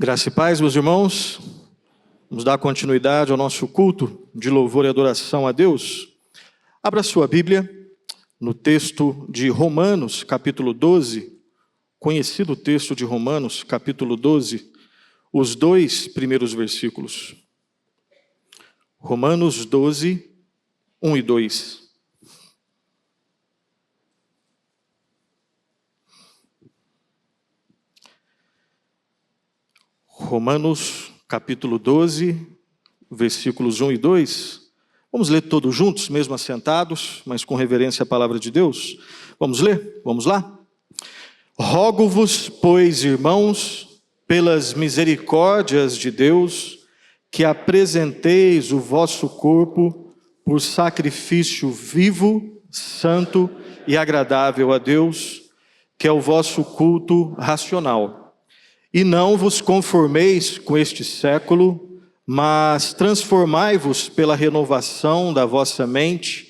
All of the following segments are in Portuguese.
Graça e paz, meus irmãos. Vamos dar continuidade ao nosso culto de louvor e adoração a Deus. Abra sua Bíblia no texto de Romanos, capítulo 12, conhecido texto de Romanos, capítulo 12, os dois primeiros versículos. Romanos 12, 1 e 2. Romanos, capítulo 12, versículos 1 e 2. Vamos ler todos juntos, mesmo assentados, mas com reverência à palavra de Deus. Vamos ler? Vamos lá? Rogo-vos, pois, irmãos, pelas misericórdias de Deus, que apresenteis o vosso corpo por sacrifício vivo, santo e agradável a Deus, que é o vosso culto racional. E não vos conformeis com este século, mas transformai-vos pela renovação da vossa mente,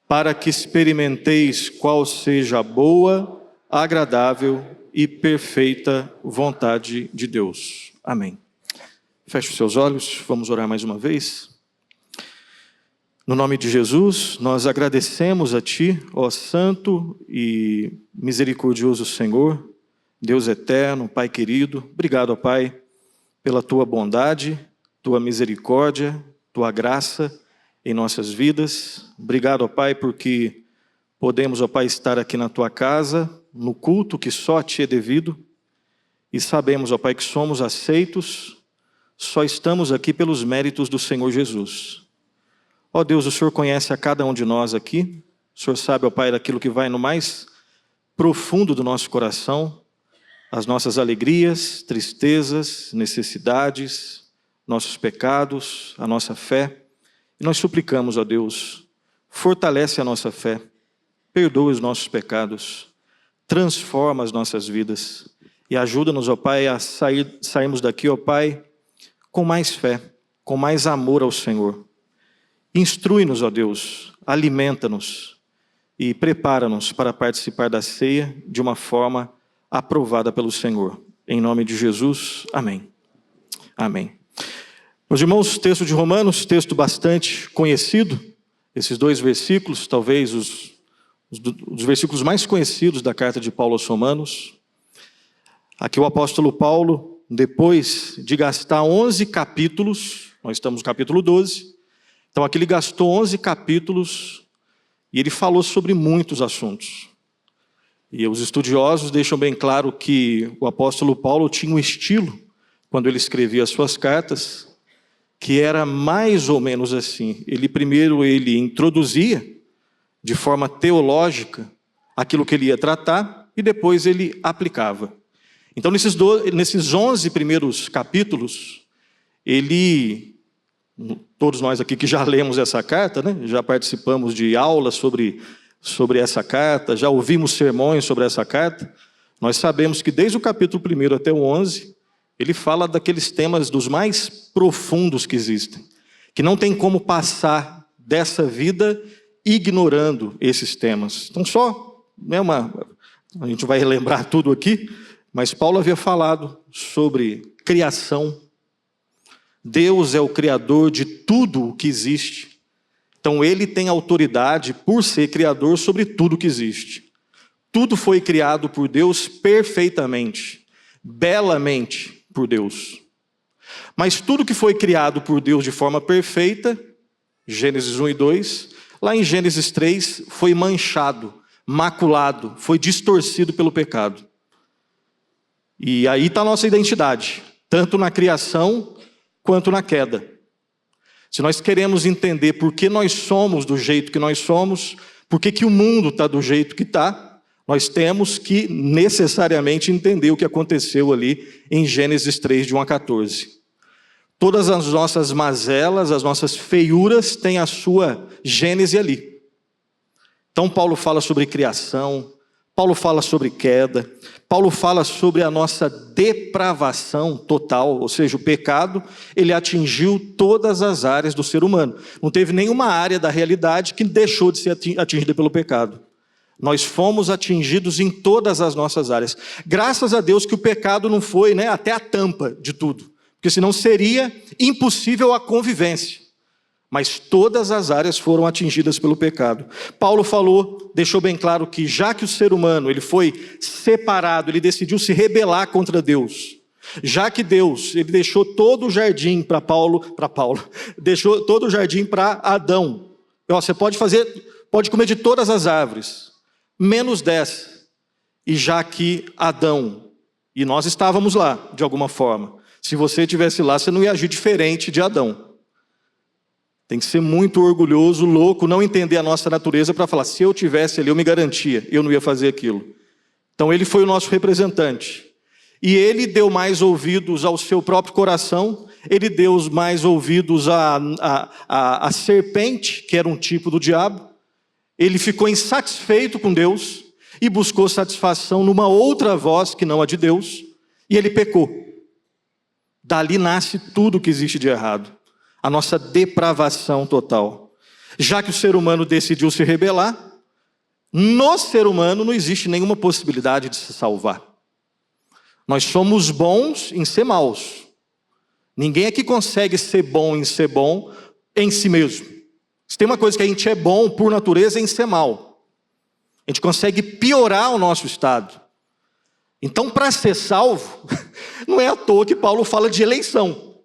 para que experimenteis qual seja a boa, agradável e perfeita vontade de Deus. Amém. Feche os seus olhos, vamos orar mais uma vez. No nome de Jesus, nós agradecemos a Ti, ó Santo e misericordioso Senhor, Deus eterno, Pai querido. Obrigado, ó Pai, pela Tua bondade, Tua misericórdia, Tua graça em nossas vidas. Obrigado, ó Pai, porque podemos, ó Pai, estar aqui na Tua casa, no culto que só a Ti é devido, e sabemos, ó Pai, que somos aceitos, só estamos aqui pelos méritos do Senhor Jesus. Ó Deus, o Senhor conhece a cada um de nós aqui, o Senhor sabe, ó Pai, daquilo que vai no mais profundo do nosso coração, as nossas alegrias, tristezas, necessidades, nossos pecados, a nossa fé. E nós suplicamos, ó Deus, fortalece a nossa fé, perdoa os nossos pecados, transforma as nossas vidas e ajuda-nos, ó Pai, a sairmos daqui, ó Pai, com mais fé, com mais amor ao Senhor. Instrui-nos, ó Deus, alimenta-nos e prepara-nos para participar da ceia de uma forma aprovada pelo Senhor. Em nome de Jesus, amém. Amém. Meus irmãos, texto de Romanos, texto bastante conhecido. Esses dois versículos, talvez os versículos mais conhecidos da carta de Paulo aos Romanos. Aqui o apóstolo Paulo, depois de gastar 11 capítulos, nós estamos no capítulo 12, então aqui ele gastou 11 capítulos e ele falou sobre muitos assuntos. E os estudiosos deixam bem claro que o apóstolo Paulo tinha um estilo, quando ele escrevia as suas cartas, que era mais ou menos assim. Primeiro ele introduzia, de forma teológica, aquilo que ele ia tratar, e depois ele aplicava. Então, nesses 11 primeiros capítulos, todos nós aqui que já lemos essa carta, né, já participamos de aulas sobre essa carta, já ouvimos sermões sobre essa carta, nós sabemos que desde o capítulo 1 até o 11, ele fala daqueles temas dos mais profundos que existem, que não tem como passar dessa vida ignorando esses temas. Então a gente vai relembrar tudo aqui, mas Paulo havia falado sobre criação. Deus é o criador de tudo o que existe. Então ele tem autoridade por ser criador sobre tudo que existe. Tudo foi criado por Deus perfeitamente, belamente por Deus. Mas tudo que foi criado por Deus de forma perfeita, Gênesis 1 e 2, lá em Gênesis 3, foi manchado, maculado, foi distorcido pelo pecado. E aí está a nossa identidade, tanto na criação quanto na queda. Se nós queremos entender por que nós somos do jeito que nós somos, por que o mundo está do jeito que está, nós temos que necessariamente entender o que aconteceu ali em Gênesis 3, de 1 a 14. Todas as nossas mazelas, as nossas feiuras têm a sua gênese ali. Então Paulo fala sobre criação, Paulo fala sobre queda, Paulo fala sobre a nossa depravação total, ou seja, o pecado, ele atingiu todas as áreas do ser humano. Não teve nenhuma área da realidade que deixou de ser atingida pelo pecado. Nós fomos atingidos em todas as nossas áreas. Graças a Deus que o pecado não foi, até a tampa de tudo. Porque senão seria impossível a convivência. Mas todas as áreas foram atingidas pelo pecado. Paulo deixou bem claro que já que o ser humano ele foi separado, ele decidiu se rebelar contra Deus. Já que Deus ele deixou todo o jardim para Paulo, deixou todo o jardim para Adão. Você pode comer de todas as árvores, menos dessa. E já que Adão, e nós estávamos lá de alguma forma, se você estivesse lá, você não ia agir diferente de Adão. Tem que ser muito orgulhoso, louco, não entender a nossa natureza para falar, se eu tivesse ali, eu me garantia, eu não ia fazer aquilo. Então ele foi o nosso representante. E ele deu mais ouvidos ao seu próprio coração, ele deu mais ouvidos à serpente, que era um tipo do diabo. Ele ficou insatisfeito com Deus e buscou satisfação numa outra voz que não a de Deus, e ele pecou. Dali nasce tudo que existe de errado. A nossa depravação total. Já que o ser humano decidiu se rebelar, no ser humano não existe nenhuma possibilidade de se salvar. Nós somos bons em ser maus. Ninguém aqui consegue ser bom em si mesmo. Se tem uma coisa que a gente é bom por natureza é em ser mal. A gente consegue piorar o nosso estado. Então, para ser salvo, não é à toa que Paulo fala de eleição.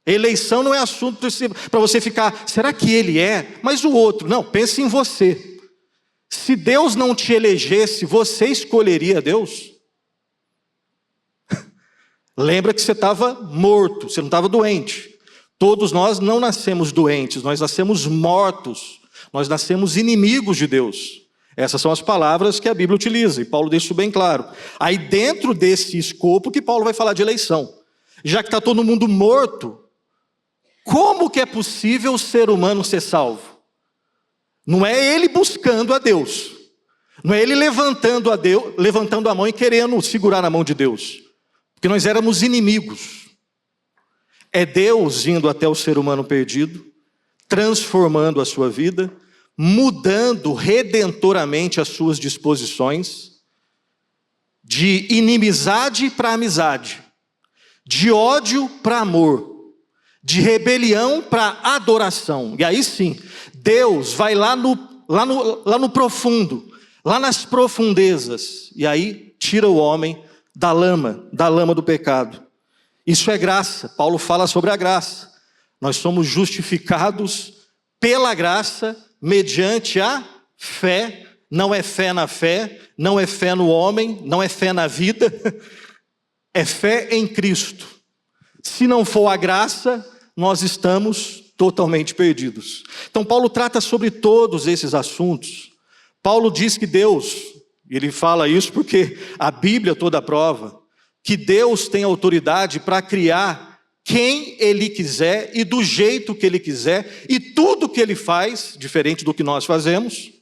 Eleição não é assunto para você ficar, será que ele é? Mas o outro, não, pense em você. Se Deus não te elegesse, você escolheria Deus? Lembra que você estava morto, você não estava doente. Todos nós não nascemos doentes, nós nascemos mortos. Nós nascemos inimigos de Deus. Essas são as palavras que a Bíblia utiliza, e Paulo deixa isso bem claro. Aí dentro desse escopo que Paulo vai falar de eleição. Já que está todo mundo morto, como que é possível o ser humano ser salvo? Não é ele buscando a Deus. Não é ele levantando a mão e querendo segurar na mão de Deus. Porque nós éramos inimigos. É Deus indo até o ser humano perdido, transformando a sua vida, mudando redentoramente as suas disposições, de inimizade para amizade, de ódio para amor, de rebelião para adoração. E aí sim, Deus vai lá no profundo, lá nas profundezas, e aí tira o homem da lama do pecado. Isso é graça. Paulo fala sobre a graça. Nós somos justificados pela graça, mediante a fé. Não é fé na fé, não é fé no homem, não é fé na vida, é fé em Cristo. Se não for a graça, nós estamos totalmente perdidos. Então Paulo trata sobre todos esses assuntos. Paulo diz que Deus, e ele fala isso porque a Bíblia toda prova, que Deus tem autoridade para criar quem Ele quiser e do jeito que Ele quiser, e tudo que Ele faz, diferente do que nós fazemos,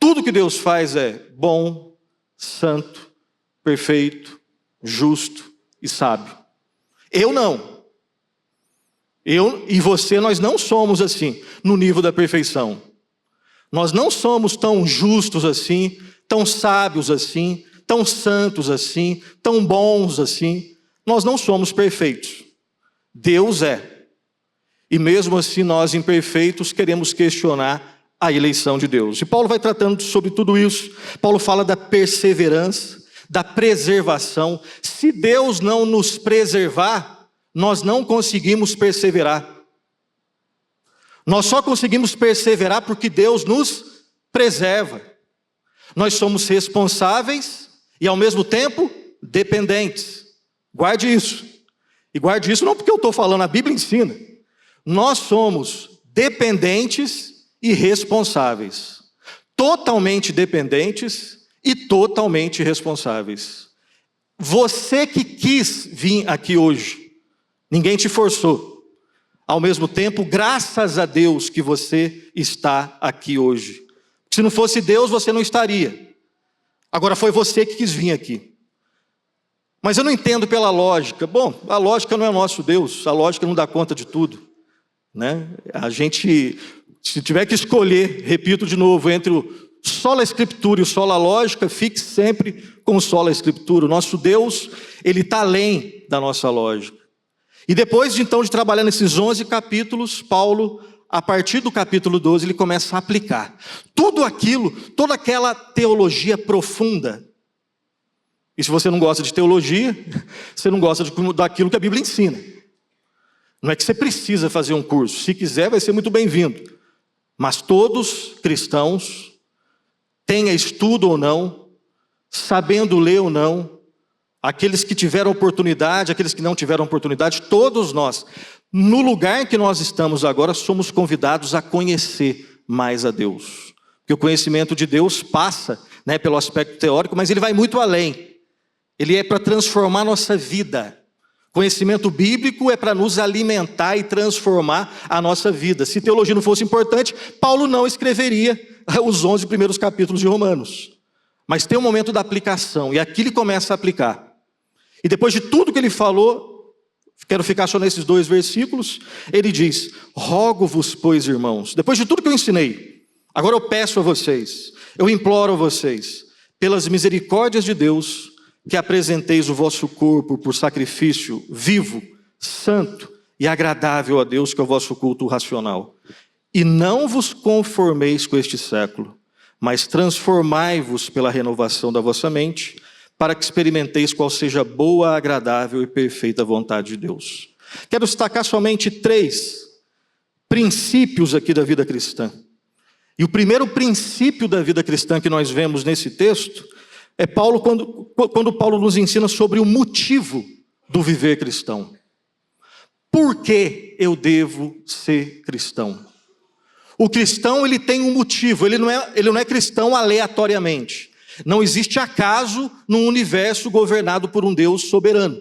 tudo que Deus faz é bom, santo, perfeito, justo e sábio. Eu não. Eu e você, nós não somos assim, no nível da perfeição. Nós não somos tão justos assim, tão sábios assim, tão santos assim, tão bons assim. Nós não somos perfeitos. Deus é. E mesmo assim nós imperfeitos queremos questionar a eleição de Deus. E Paulo vai tratando sobre tudo isso. Paulo fala da perseverança, da preservação. Se Deus não nos preservar, nós não conseguimos perseverar. Nós só conseguimos perseverar porque Deus nos preserva. Nós somos responsáveis e ao mesmo tempo dependentes. Guarde isso. E guarde isso não porque eu estou falando, a Bíblia ensina. Nós somos dependentes e responsáveis. Totalmente dependentes e totalmente responsáveis. Você que quis vir aqui hoje, ninguém te forçou. Ao mesmo tempo, graças a Deus que você está aqui hoje. Se não fosse Deus, você não estaria. Agora foi você que quis vir aqui. Mas eu não entendo pela lógica. Bom, a lógica não é nosso Deus, a lógica não dá conta de tudo, né? A gente Se tiver que escolher, repito de novo, entre o sola escritura e o sola lógica, fique sempre com o sola escritura. O nosso Deus, Ele está além da nossa lógica. E depois então de trabalhar nesses 11 capítulos, Paulo, a partir do capítulo 12, ele começa a aplicar tudo aquilo, toda aquela teologia profunda. E se você não gosta de teologia, você não gosta daquilo que a Bíblia ensina. Não é que você precisa fazer um curso. Se quiser, vai ser muito bem-vindo. Mas todos cristãos, tenha estudo ou não, sabendo ler ou não, aqueles que tiveram oportunidade, aqueles que não tiveram oportunidade, todos nós, no lugar em que nós estamos agora, somos convidados a conhecer mais a Deus. Porque o conhecimento de Deus passa, né, pelo aspecto teórico, mas ele vai muito além. Ele é para transformar a nossa vida. Conhecimento bíblico é para nos alimentar e transformar a nossa vida. Se teologia não fosse importante, Paulo não escreveria os 11 primeiros capítulos de Romanos. Mas tem um momento da aplicação, e aqui ele começa a aplicar. E depois de tudo que ele falou, quero ficar só nesses 2 versículos, ele diz: rogo-vos, pois, irmãos, depois de tudo que eu ensinei, agora eu peço a vocês, eu imploro a vocês, pelas misericórdias de Deus, que apresenteis o vosso corpo por sacrifício vivo, santo e agradável a Deus, que é o vosso culto racional. E não vos conformeis com este século, mas transformai-vos pela renovação da vossa mente, para que experimenteis qual seja a boa, agradável e perfeita vontade de Deus. Quero destacar somente 3 princípios aqui da vida cristã. E o primeiro princípio da vida cristã que nós vemos nesse texto é Paulo, quando Paulo nos ensina sobre o motivo do viver cristão. Por que eu devo ser cristão? O cristão, ele tem um motivo, ele não é cristão aleatoriamente. Não existe acaso num universo governado por um Deus soberano.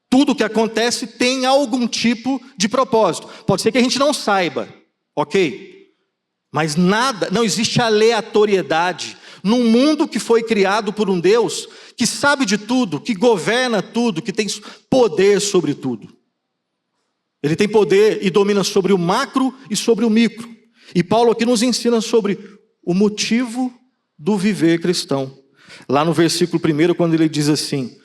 Tudo que acontece tem algum tipo de propósito. Pode ser que a gente não saiba, ok? Mas nada, não existe aleatoriedade num mundo que foi criado por um Deus que sabe de tudo, que governa tudo, que tem poder sobre tudo. Ele tem poder e domina sobre o macro e sobre o micro. E Paulo aqui nos ensina sobre o motivo do viver cristão. Lá no versículo 1, quando ele diz assim: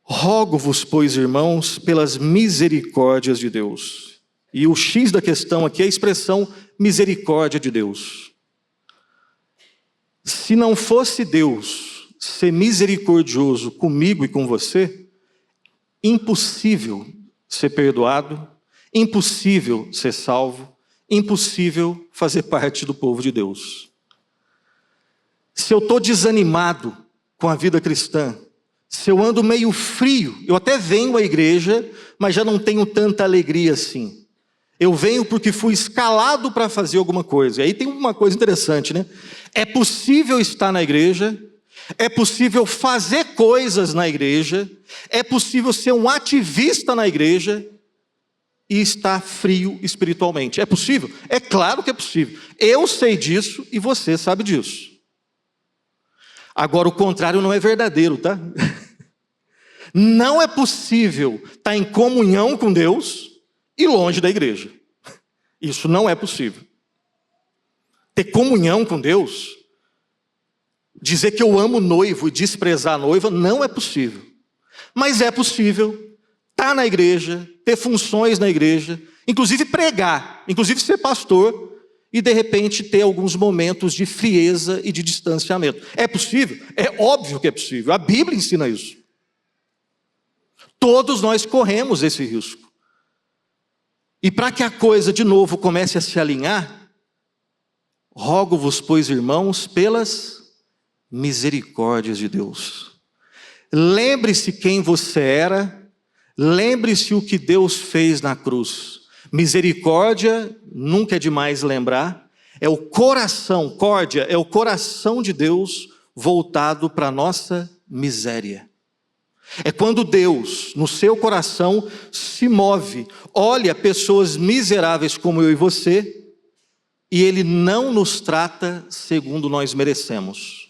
rogo-vos, pois, irmãos, pelas misericórdias de Deus. E o X da questão aqui é a expressão misericórdia de Deus. Se não fosse Deus ser misericordioso comigo e com você, impossível ser perdoado, impossível ser salvo, impossível fazer parte do povo de Deus. Se eu estou desanimado com a vida cristã, se eu ando meio frio, eu até venho à igreja, mas já não tenho tanta alegria assim. Eu venho porque fui escalado para fazer alguma coisa. E aí tem uma coisa interessante, né? É possível estar na igreja, é possível fazer coisas na igreja, é possível ser um ativista na igreja e estar frio espiritualmente. É possível? É claro que é possível. Eu sei disso e você sabe disso. Agora, o contrário não é verdadeiro, tá? Não é possível estar em comunhão com Deus e longe da igreja. Isso não é possível. Ter comunhão com Deus, dizer que eu amo o noivo e desprezar a noiva, não é possível. Mas é possível estar na igreja, ter funções na igreja, inclusive pregar, inclusive ser pastor, e de repente ter alguns momentos de frieza e de distanciamento. É possível? É óbvio que é possível. A Bíblia ensina isso. Todos nós corremos esse risco. E para que a coisa de novo comece a se alinhar, rogo-vos, pois, irmãos, pelas misericórdias de Deus. Lembre-se quem você era, lembre-se o que Deus fez na cruz. Misericórdia, nunca é demais lembrar, é o coração, córdia, é o coração de Deus voltado para a nossa miséria. É quando Deus, no seu coração, se move, olha pessoas miseráveis como eu e você, e Ele não nos trata segundo nós merecemos.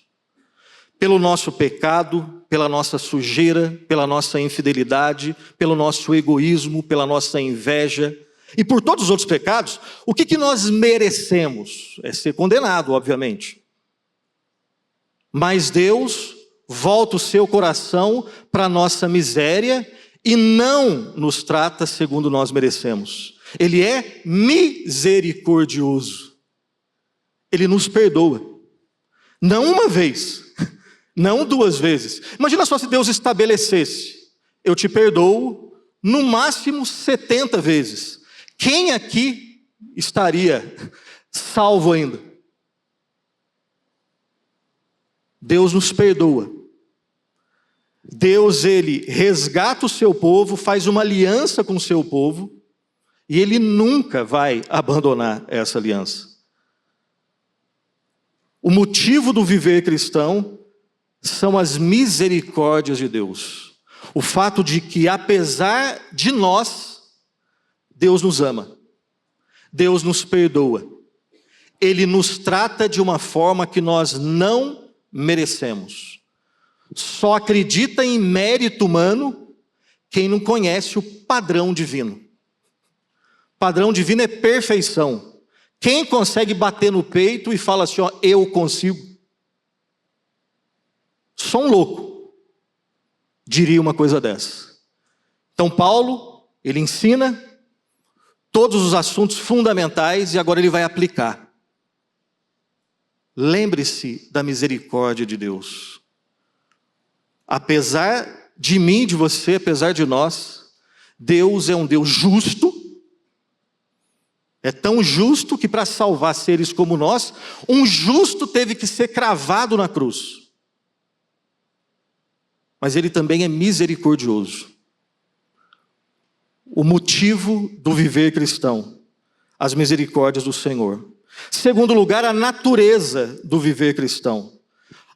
Pelo nosso pecado, pela nossa sujeira, pela nossa infidelidade, pelo nosso egoísmo, pela nossa inveja, E por todos os outros pecados, o que nós merecemos? É ser condenado, obviamente. Mas Deus volta o seu coração para a nossa miséria e não nos trata segundo nós merecemos. Ele é misericordioso. Ele nos perdoa. Não uma vez, não duas vezes. Imagina só se Deus estabelecesse: eu te perdoo no máximo 70 vezes. Quem aqui estaria salvo ainda? Deus nos perdoa. Deus, ele resgata o seu povo, faz uma aliança com o seu povo, e ele nunca vai abandonar essa aliança. O motivo do viver cristão são as misericórdias de Deus. O fato de que, apesar de nós, Deus nos ama. Deus nos perdoa. Ele nos trata de uma forma que nós não merecemos. Só acredita em mérito humano quem não conhece o padrão divino. O padrão divino é perfeição. Quem consegue bater no peito e fala assim, ó, eu consigo? Só um louco diria uma coisa dessa. Então Paulo, ele ensina todos os assuntos fundamentais e agora ele vai aplicar. Lembre-se da misericórdia de Deus. Apesar de mim, de você, apesar de nós, Deus é um Deus justo. É tão justo que para salvar seres como nós, um justo teve que ser cravado na cruz. Mas ele também é misericordioso. O motivo do viver cristão, as misericórdias do Senhor. Segundo lugar, a natureza do viver cristão.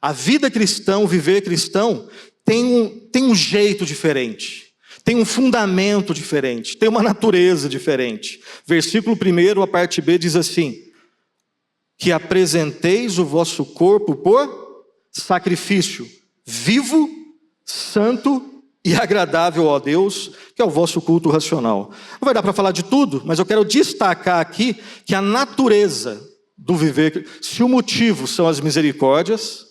A vida cristã, o viver cristão, tem um jeito diferente. Tem um fundamento diferente, tem uma natureza diferente. Versículo 1, a parte B, diz assim: que apresenteis o vosso corpo por sacrifício vivo, santo e agradável a Deus, que é o vosso culto racional. Não vai dar para falar de tudo, mas eu quero destacar aqui que a natureza do viver, se o motivo são as misericórdias,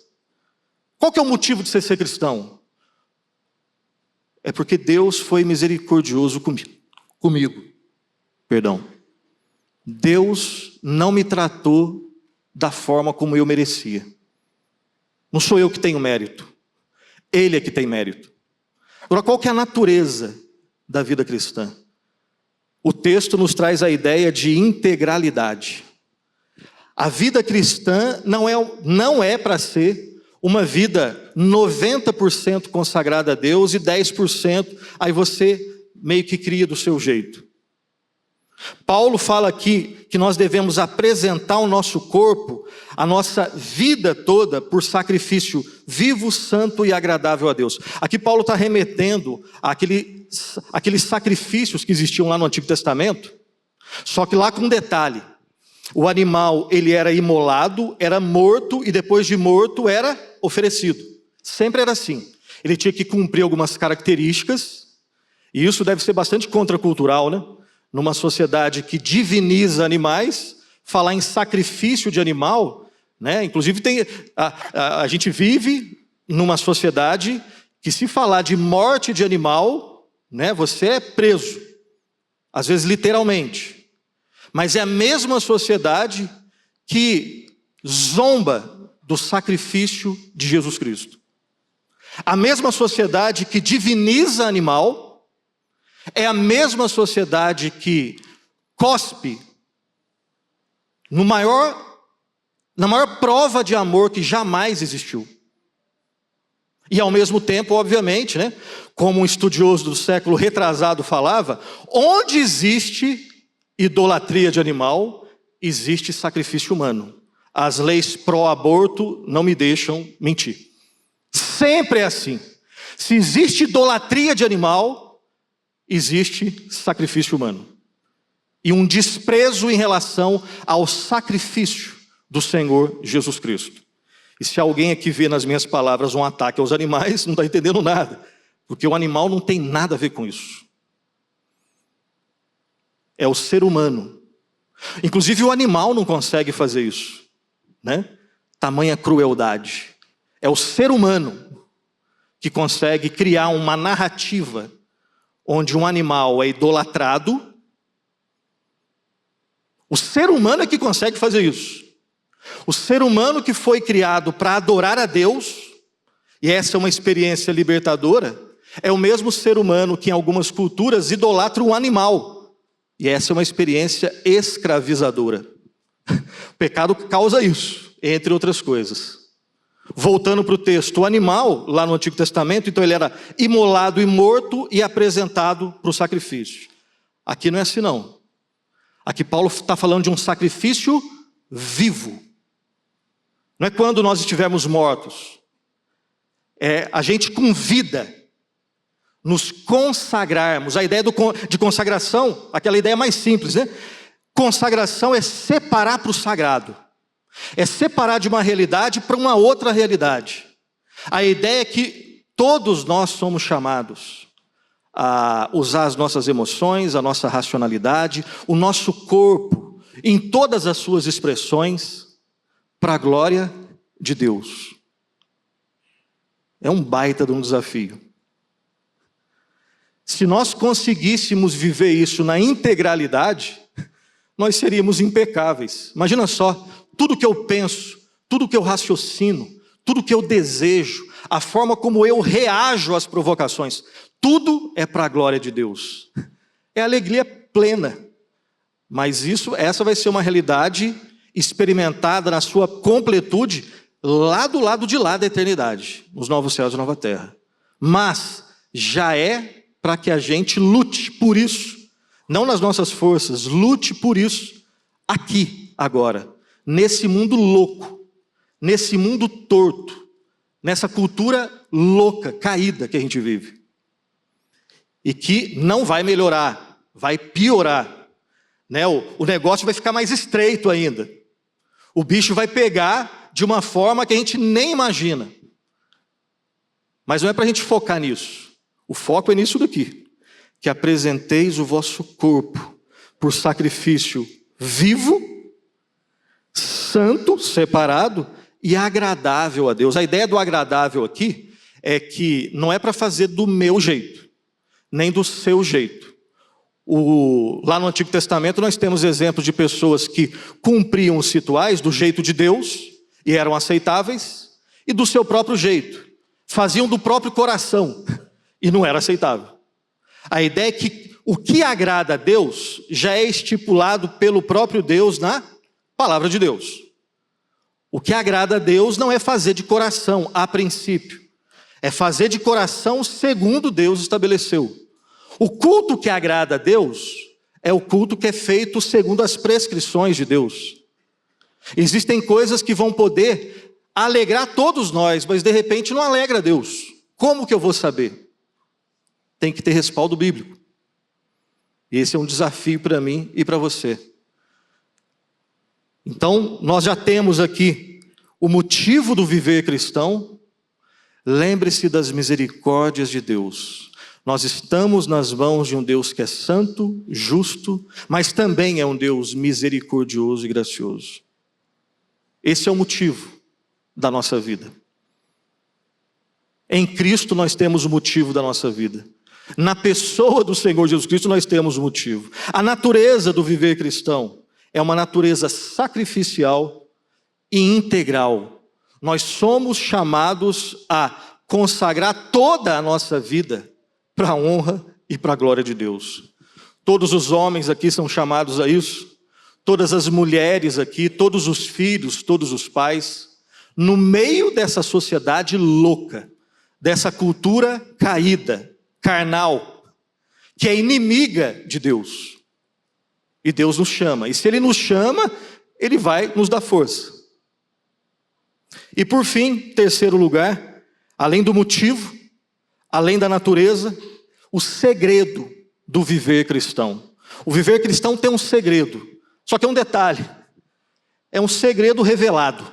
qual que é o motivo de você ser cristão? É porque Deus foi misericordioso comigo. Deus não me tratou da forma como eu merecia. Não sou eu que tenho mérito. Ele é que tem mérito. Agora, qual que é a natureza da vida cristã? O texto nos traz a ideia de integralidade. A vida cristã não é para ser uma vida 90% consagrada a Deus e 10% aí você meio que cria do seu jeito. Paulo fala aqui que nós devemos apresentar o nosso corpo, a nossa vida toda, por sacrifício vivo, santo e agradável a Deus. Aqui Paulo está remetendo àqueles sacrifícios que existiam lá no Antigo Testamento, só que lá com um detalhe. O animal, ele era imolado, era morto e depois de morto era oferecido. Sempre era assim. Ele tinha que cumprir algumas características, e isso deve ser bastante contracultural, né? Numa sociedade que diviniza animais, falar em sacrifício de animal, né? Inclusive a gente vive numa sociedade que, se falar de morte de animal, né, você é preso, às vezes literalmente. Mas é a mesma sociedade que zomba do sacrifício de Jesus Cristo. A mesma sociedade que diviniza animal, é a mesma sociedade que cospe na maior prova de amor que jamais existiu. E ao mesmo tempo, obviamente, né, como um estudioso do século retrasado falava, onde existe idolatria de animal, existe sacrifício humano. As leis pró-aborto não me deixam mentir. Sempre é assim. Se existe idolatria de animal, existe sacrifício humano. E um desprezo em relação ao sacrifício do Senhor Jesus Cristo. E se alguém aqui vê nas minhas palavras um ataque aos animais, não está entendendo nada. Porque o animal não tem nada a ver com isso. é o ser humano. Inclusive o animal não consegue fazer isso, né? Tamanha crueldade. É o ser humano que consegue criar uma narrativa onde um animal é idolatrado. O ser humano é que consegue fazer isso. O ser humano que foi criado para adorar a Deus, e essa é uma experiência libertadora, é o mesmo ser humano que em algumas culturas idolatra um animal. E essa é uma experiência escravizadora. O pecado causa isso, entre outras coisas. Voltando para o texto, o animal, lá no Antigo Testamento, então ele era imolado e morto e apresentado para o sacrifício. Aqui não é assim não. Aqui Paulo está falando de um sacrifício vivo. Não é quando nós estivermos mortos. É a gente com vida, nos consagrarmos. A ideia de consagração, aquela ideia mais simples, né? Consagração é separar para o sagrado. É separar de uma realidade para uma outra realidade. A ideia é que todos nós somos chamados a usar as nossas emoções, a nossa racionalidade, o nosso corpo, em todas as suas expressões, para a glória de Deus. É um baita de um desafio. Se nós conseguíssemos viver isso na integralidade, nós seríamos impecáveis. Imagina só, tudo que eu penso, tudo que eu raciocino, tudo que eu desejo, a forma como eu reajo às provocações, tudo é para a glória de Deus. É alegria plena. Mas essa vai ser uma realidade experimentada na sua completude lá do lado de lá da eternidade, nos novos céus e nova terra. Mas já é para que a gente lute por isso, não nas nossas forças, lute por isso aqui, agora, nesse mundo louco, nesse mundo torto, nessa cultura louca, caída que a gente vive. E que não vai melhorar, vai piorar, né? O negócio vai ficar mais estreito ainda. O bicho vai pegar de uma forma que a gente nem imagina. Mas não é para a gente focar nisso. O foco é nisso daqui. Que apresenteis o vosso corpo por sacrifício vivo, santo, separado e agradável a Deus. A ideia do agradável aqui é que não é para fazer do meu jeito, nem do seu jeito. Lá no Antigo Testamento nós temos exemplos de pessoas que cumpriam os rituais do jeito de Deus e eram aceitáveis, e do seu próprio jeito, faziam do próprio coração e não era aceitável. A ideia é que o que agrada a Deus já é estipulado pelo próprio Deus na palavra de Deus. O que agrada a Deus não é fazer de coração a princípio, é fazer de coração segundo Deus estabeleceu. O culto que agrada a Deus é o culto que é feito segundo as prescrições de Deus. Existem coisas que vão poder alegrar todos nós, mas de repente não alegra a Deus. Como que eu vou saber? Tem que ter respaldo bíblico. E esse é um desafio para mim e para você. Então, nós já temos aqui o motivo do viver cristão. Lembre-se das misericórdias de Deus. Nós estamos nas mãos de um Deus que é santo, justo, mas também é um Deus misericordioso e gracioso. Esse é o motivo da nossa vida. Em Cristo nós temos o motivo da nossa vida. Na pessoa do Senhor Jesus Cristo nós temos o motivo. A natureza do viver cristão é uma natureza sacrificial e integral. Nós somos chamados a consagrar toda a nossa vida para a honra e para a glória de Deus. Todos os homens aqui são chamados a isso. Todas as mulheres aqui, todos os filhos, todos os pais. No meio dessa sociedade louca, dessa cultura caída, carnal, que é inimiga de Deus. E Deus nos chama. E se Ele nos chama, Ele vai nos dar força. E por fim, terceiro lugar, além do motivo, além da natureza, o segredo do viver cristão. O viver cristão tem um segredo, só que é um detalhe. É um segredo revelado.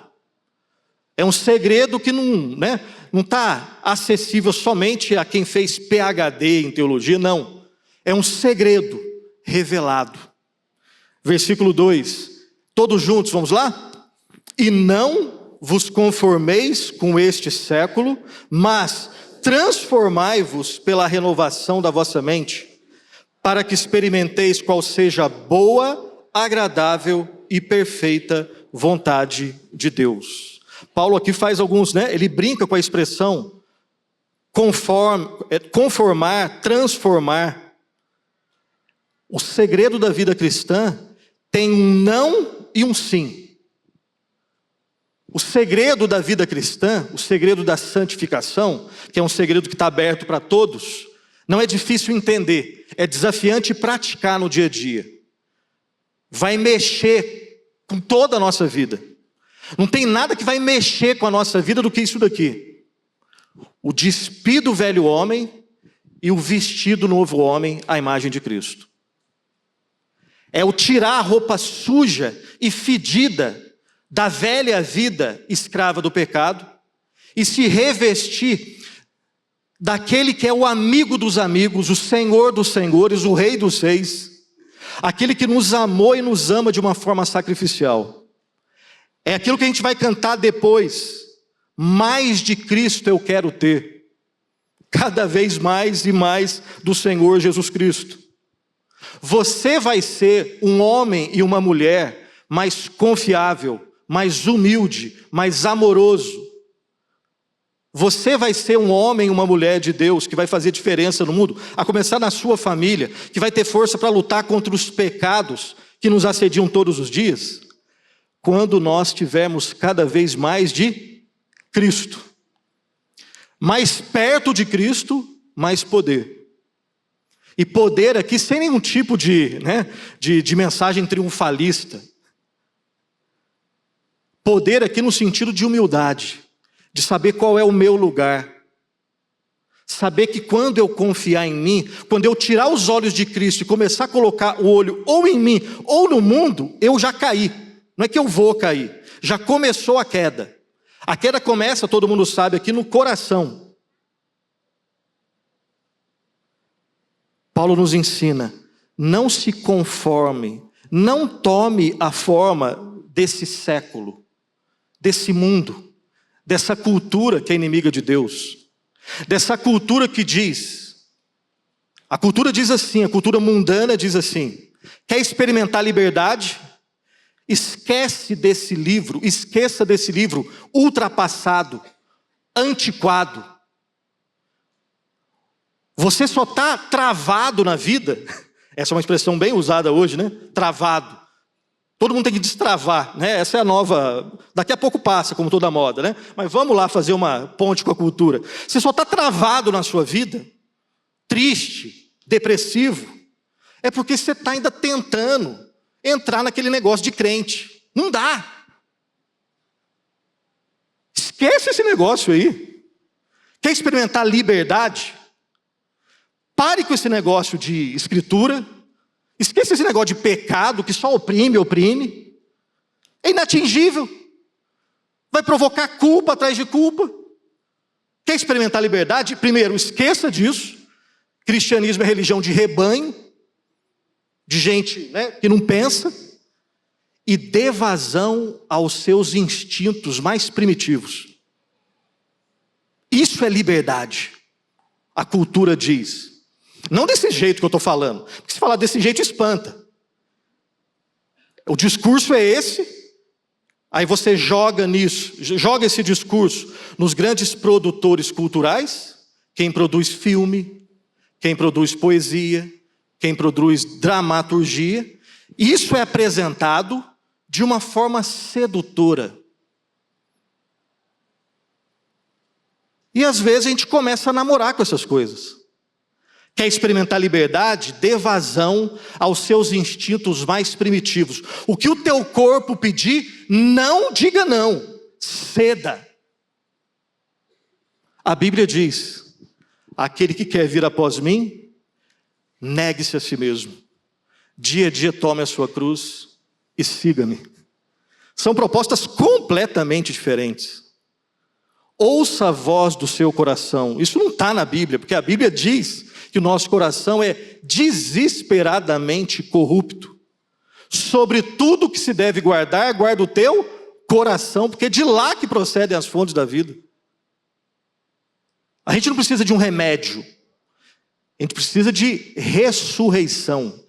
É um segredo que não está acessível somente a quem fez PhD em teologia, não. É um segredo revelado. Versículo 2. Todos juntos, vamos lá? E não vos conformeis com este século, mas transformai-vos pela renovação da vossa mente, para que experimenteis qual seja a boa, agradável e perfeita vontade de Deus. Paulo aqui faz alguns, ele brinca com a expressão conformar, transformar. O segredo da vida cristã tem um não e um sim. O segredo da vida cristã, o segredo da santificação, que é um segredo que está aberto para todos, não é difícil entender, é desafiante praticar no dia a dia. Vai mexer com toda a nossa vida. Não tem nada que vai mexer com a nossa vida do que isso daqui. O despir do velho homem e o vestir do novo homem à imagem de Cristo. É o tirar a roupa suja e fedida da velha vida escrava do pecado e se revestir daquele que é o amigo dos amigos, o Senhor dos senhores, o Rei dos reis, aquele que nos amou e nos ama de uma forma sacrificial. É aquilo que a gente vai cantar depois. Mais de Cristo eu quero ter, cada vez mais e mais do Senhor Jesus Cristo. Você vai ser um homem e uma mulher mais confiável, mais humilde, mais amoroso. Você vai ser um homem e uma mulher de Deus que vai fazer diferença no mundo, a começar na sua família, que vai ter força para lutar contra os pecados que nos assediam todos os dias, quando nós tivermos cada vez mais de Cristo. Mais perto de Cristo, mais poder. E poder aqui sem nenhum tipo de mensagem triunfalista. Poder aqui no sentido de humildade, de saber qual é o meu lugar. Saber que quando eu confiar em mim, quando eu tirar os olhos de Cristo e começar a colocar o olho ou em mim ou no mundo, eu já caí. Não é que eu vou cair, já começou a queda. A queda começa, todo mundo sabe, aqui no coração. Paulo nos ensina, não se conforme, não tome a forma desse século, desse mundo, dessa cultura que é inimiga de Deus, dessa cultura que diz, a cultura diz assim, a cultura mundana diz assim, quer experimentar liberdade? Esqueça desse livro ultrapassado, antiquado. Você só está travado na vida, essa é uma expressão bem usada hoje, travado. Todo mundo tem que destravar, essa é a nova, daqui a pouco passa, como toda moda, Mas vamos lá fazer uma ponte com a cultura. Você só está travado na sua vida, triste, depressivo, é porque você está ainda tentando entrar naquele negócio de crente. Não dá. Esquece esse negócio aí. Quer experimentar liberdade? Pare com esse negócio de escritura. Esqueça esse negócio de pecado que só oprime. É inatingível. Vai provocar culpa atrás de culpa. Quer experimentar liberdade? Primeiro, esqueça disso. Cristianismo é religião de rebanho, de gente que não pensa. E dê vazão aos seus instintos mais primitivos. Isso é liberdade. A cultura diz. Não desse jeito que eu estou falando. Porque se falar desse jeito, espanta. O discurso é esse. Aí você joga esse discurso nos grandes produtores culturais. Quem produz filme, quem produz poesia, quem produz dramaturgia. Isso é apresentado de uma forma sedutora. E às vezes a gente começa a namorar com essas coisas. Quer experimentar liberdade? Dê vazão aos seus instintos mais primitivos. O que o teu corpo pedir, não diga não. Ceda. A Bíblia diz, aquele que quer vir após mim, negue-se a si mesmo. Dia a dia tome a sua cruz e siga-me. São propostas completamente diferentes. Ouça a voz do seu coração. Isso não está na Bíblia, porque a Bíblia diz que o nosso coração é desesperadamente corrupto. Sobre tudo que se deve guardar, guarda o teu coração, porque é de lá que procedem as fontes da vida. A gente não precisa de um remédio. A gente precisa de ressurreição,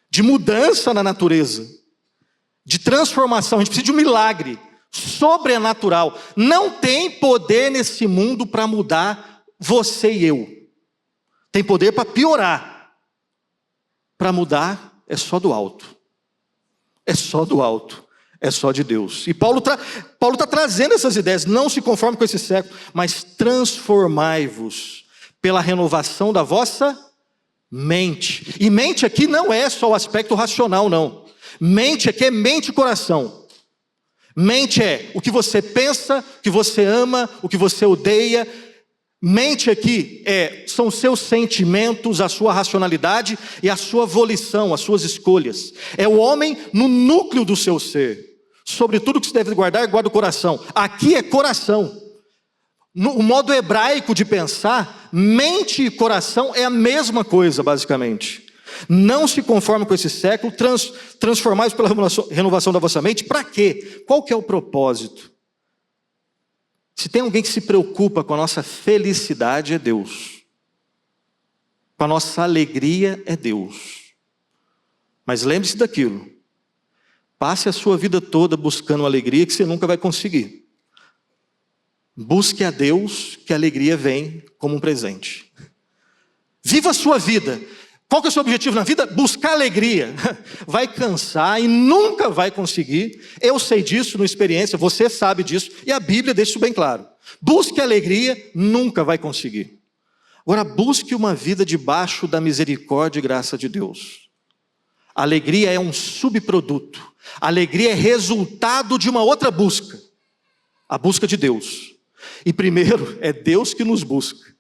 de mudança na natureza, de transformação. A gente precisa de um milagre sobrenatural. Não tem poder nesse mundo para mudar você e eu. Tem poder para piorar. Para mudar é só do alto. É só do alto. É só de Deus. E Paulo está trazendo essas ideias. Não se conforme com esse século, mas transformai-vos pela renovação da vossa mente. E mente aqui não é só o aspecto racional, não. Mente aqui é mente e coração. Mente é o que você pensa, o que você ama, o que você odeia. Mente aqui são os seus sentimentos, a sua racionalidade e a sua volição, as suas escolhas. É o homem no núcleo do seu ser. Sobre tudo que se deve guardar, guarda o coração. Aqui é coração. No modo hebraico de pensar, mente e coração é a mesma coisa, basicamente. Não se conforme com esse século, transformai-vos pela renovação da vossa mente. Para quê? Qual que é o propósito? Se tem alguém que se preocupa com a nossa felicidade, é Deus. Com a nossa alegria, é Deus. Mas lembre-se daquilo. Passe a sua vida toda buscando alegria que você nunca vai conseguir. Busque a Deus, que a alegria vem como um presente. Viva a sua vida. Qual que é o seu objetivo na vida? Buscar alegria. Vai cansar e nunca vai conseguir. Eu sei disso na experiência, você sabe disso. E a Bíblia deixa isso bem claro. Busque alegria, nunca vai conseguir. Agora, busque uma vida debaixo da misericórdia e graça de Deus. A alegria é um subproduto. A alegria é resultado de uma outra busca. A busca de Deus. E primeiro, é Deus que nos busca.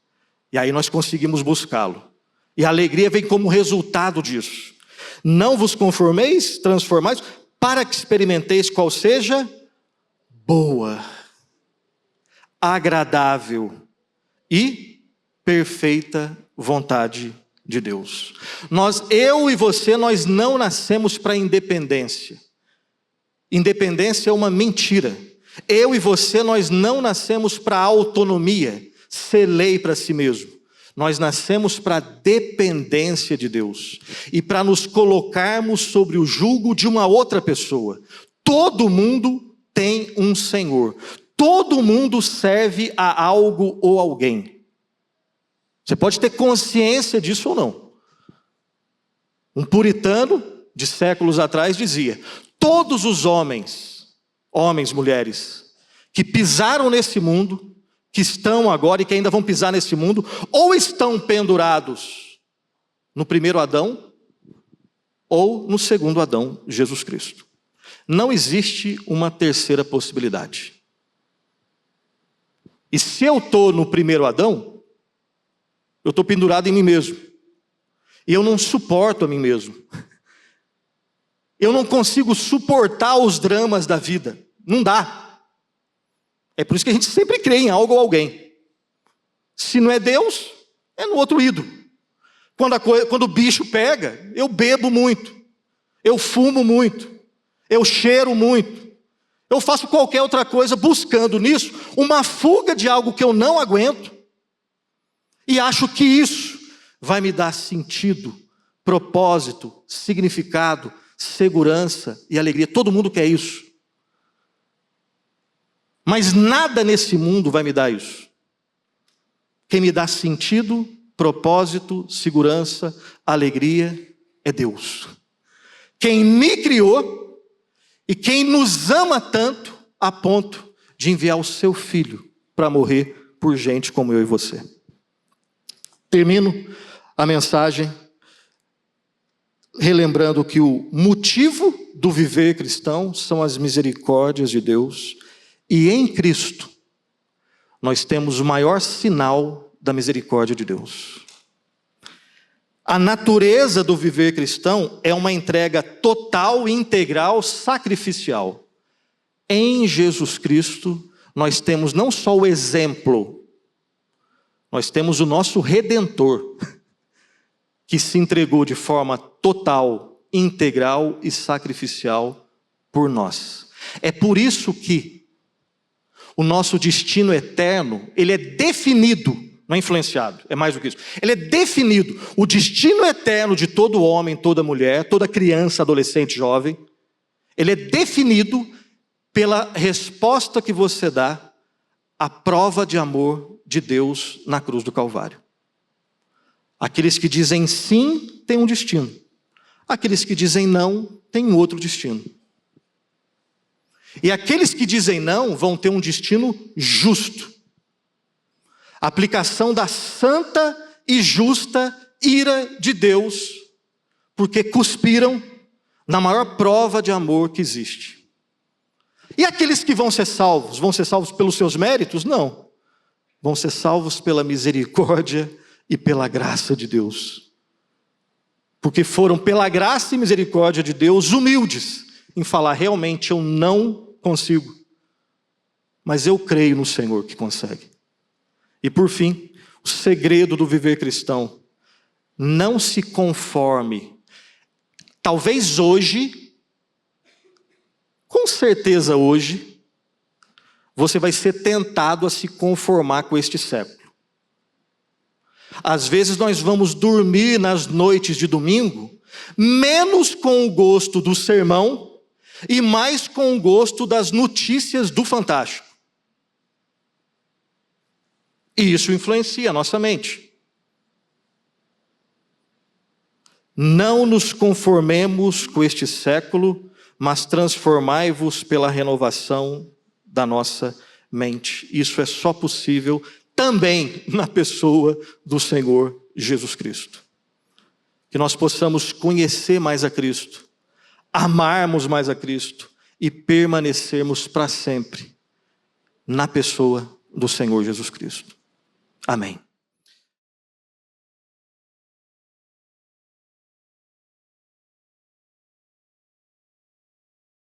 E aí nós conseguimos buscá-lo. E a alegria vem como resultado disso. Não vos conformeis, transformais, para que experimenteis qual seja boa, agradável e perfeita vontade de Deus. Eu e você, nós não nascemos para independência. Independência é uma mentira. Eu e você, nós não nascemos para autonomia, ser lei para si mesmo. Nós nascemos para a dependência de Deus e para nos colocarmos sobre o jugo de uma outra pessoa. Todo mundo tem um Senhor. Todo mundo serve a algo ou alguém. Você pode ter consciência disso ou não. Um puritano de séculos atrás dizia: todos os homens, mulheres, que pisaram nesse mundo, que estão agora e que ainda vão pisar nesse mundo, ou estão pendurados no primeiro Adão, ou no segundo Adão, Jesus Cristo. Não existe uma terceira possibilidade. E se eu estou no primeiro Adão, eu estou pendurado em mim mesmo. E eu não suporto a mim mesmo. Eu não consigo suportar os dramas da vida. Não dá. É por isso que a gente sempre crê em algo ou alguém. Se não é Deus, é no outro ídolo. Quando o bicho pega, eu bebo muito, eu fumo muito, eu cheiro muito, eu faço qualquer outra coisa buscando nisso uma fuga de algo que eu não aguento e acho que isso vai me dar sentido, propósito, significado, segurança e alegria. Todo mundo quer isso. Mas nada nesse mundo vai me dar isso. Quem me dá sentido, propósito, segurança, alegria é Deus. Quem me criou e quem nos ama tanto a ponto de enviar o seu filho para morrer por gente como eu e você. Termino a mensagem relembrando que o motivo do viver cristão são as misericórdias de Deus. E em Cristo, nós temos o maior sinal da misericórdia de Deus. A natureza do viver cristão é uma entrega total, integral, sacrificial. Em Jesus Cristo, nós temos não só o exemplo, nós temos o nosso Redentor, que se entregou de forma total, integral e sacrificial por nós. É por isso que o nosso destino eterno, ele é definido, não é influenciado, é mais do que isso. Ele é definido. O destino eterno de todo homem, toda mulher, toda criança, adolescente, jovem, ele é definido pela resposta que você dá à prova de amor de Deus na cruz do Calvário. Aqueles que dizem sim, têm um destino. Aqueles que dizem não, têm um outro destino. E aqueles que dizem não vão ter um destino justo. Aplicação da santa e justa ira de Deus, porque cuspiram na maior prova de amor que existe. E aqueles que vão ser salvos pelos seus méritos? Não. Vão ser salvos pela misericórdia e pela graça de Deus. Porque foram pela graça e misericórdia de Deus humildes em falar, realmente eu não consigo, mas eu creio no Senhor que consegue. E por fim, o segredo do viver cristão: não se conforme. Talvez hoje, com certeza hoje, você vai ser tentado a se conformar com este século. Às vezes nós vamos dormir nas noites de domingo, menos com o gosto do sermão, e mais com o gosto das notícias do Fantástico. E isso influencia a nossa mente. Não nos conformemos com este século, mas transformai-vos pela renovação da nossa mente. Isso é só possível também na pessoa do Senhor Jesus Cristo. Que nós possamos conhecer mais a Cristo, amarmos mais a Cristo e permanecermos para sempre na pessoa do Senhor Jesus Cristo. Amém.